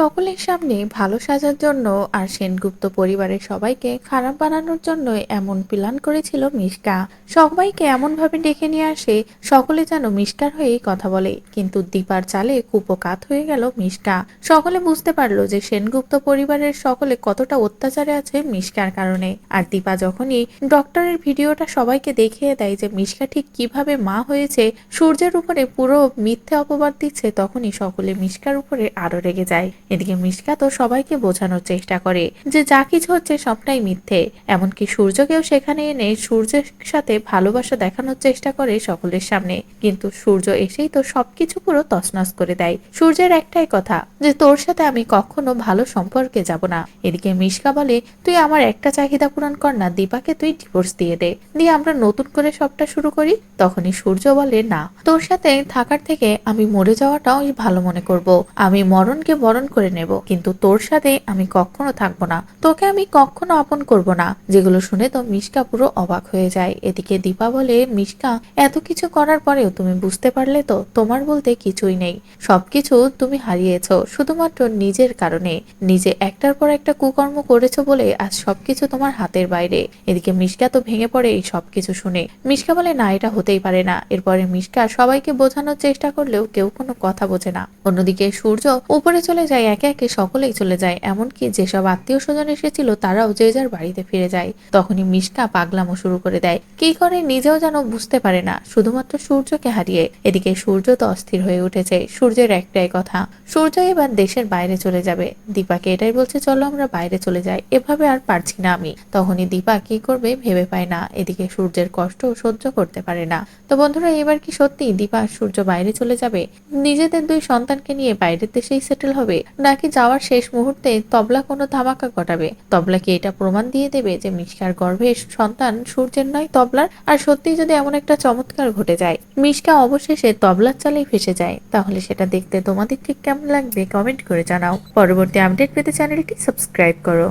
সকলের সামনে ভালো সাজার জন্য আর সেনগুপ্ত পরিবারের সবাইকে খারাপ বানানোর জন্য এমন প্ল্যান করেছিল মিশকা। সবাইকে এমন ভাবে ডেকে নিয়ে আসে সকলে যেন মিশকার হয়েই কথা বলে, কিন্তু দীপার চালে কুপকাত হয়ে গেল মিশকা। সকলে বুঝতে পারলো যে সেনগুপ্ত পরিবারের সকলে কতটা অত্যাচারে আছে মিশকার কারণে। আর দীপা যখনই ডক্টরের ভিডিওটা সবাইকে দেখিয়ে দেয় যে মিশকা ঠিক কিভাবে মা হয়েছে, সূর্যের উপরে পুরো মিথ্যে অপবাদ দিচ্ছে, তখনই সকলে মিশকার উপরে আরো রেগে যায়। এদিকে মিশকা তো সবাইকে বোঝানোর চেষ্টা করে যে যা কিছু হচ্ছে সবটাই মিথ্যে। এমনকি সূর্যকেও সেখানে এনে সূর্যের সাথে ভালোবাসা দেখানোর চেষ্টা করে সকলের সামনে, কিন্তু সূর্য এসেই তো সবকিছু পুরো তছনছ করে দেয়। সূর্যের একটাই কথা যে তোর সাথে আমি কখনো ভালো সম্পর্কে যাব না। এদিকে মিশকা বলে, তুই আমার একটা চাহিদা পূরণ কর না, দীপাকে তুই ডিভোর্স দিয়ে দে, দিয়ে আমরা নতুন করে সবটা শুরু করি। তখনই সূর্য বলে, না, তোর সাথে থাকার থেকে আমি মরে যাওয়াটাও ভালো মনে করব। আমি মরণকে বরণ করে নেব, কিন্তু তোর সাথে আমি কখনো থাকবো না, তোকে আমি কখনো আপন করব না। যেগুলো শুনে তো মিশকা পুরো অবাক হয়ে যায়। এদিকে দীপা বলে, মিশকা, এত কিছু করার পরেও তুমি বুঝতে পারলে তো তোমার বলতে কিছুই নেই। সবকিছু তুমি হারিয়েছো শুধুমাত্র নিজের কারণে। নিজে একটার পর একটা কুকর্ম করেছো বলে আজ সবকিছু তোমার হাতের বাইরে। এদিকে মিশকা তো ভেঙে পড়ে এই সবকিছু শুনে। মিশকা বলে, না, এটা হতেই পারে না। এরপরে মিশকা সবাইকে বোঝানোর চেষ্টা করলেও কেউ কোনো কথা বোঝে না। অন্যদিকে সূর্য উপরে চলে যায়, একে একে সকলেই চলে যায়, এমনকি যেসব আত্মীয় স্বজন এসেছিল তারাও যে যার বাড়িতে ফিরে যায়। তখনই মিশকা পাগলামো শুরু করে দেয়, কি করে নিজেও যেন বুঝতে পারে না, শুধুমাত্র সূর্যকে হারিয়ে। এদিকে সূর্য তো অস্থির হয়ে উঠেছে। সূর্যের একটাই কথা, সূর্য এবার দেশের বাইরে চলে যাবে। দীপাকে এটাই বলছে, চলো আমরা বাইরে চলে যাই, এভাবে আর পারছি না আমি। তখনই দীপা কি করবে ভেবে পায় না। এদিকে সূর্যের কষ্ট সহ্য করতে পারে না। তো বন্ধুরা, এবার কি সত্যি দীপা আর সূর্য বাইরে চলে যাবে? নিজেদের দুই সন্তানকে নিয়ে বাইরের দেশেই সেটেল হবে, নাকি যাওয়ার শেষ মুহূর্তে তবলা কোনো ধামাকা ঘটাবে? তবলা কি এটা প্রমাণ দিয়ে দেবে যে মিশকার গর্ভে সন্তান সূর্যের নয় তবলার? আর সত্যি যদি এমন একটা চমৎকার ঘটে যায়, মিশকা অবশেষে তবলার চালেই ফেসে যায়, তাহলে সেটা দেখতে তোমাদের ঠিক কেমন লাগবে কমেন্ট করে জানাও। পরবর্তী আপডেট পেতে চ্যানেলটি সাবস্ক্রাইব করো।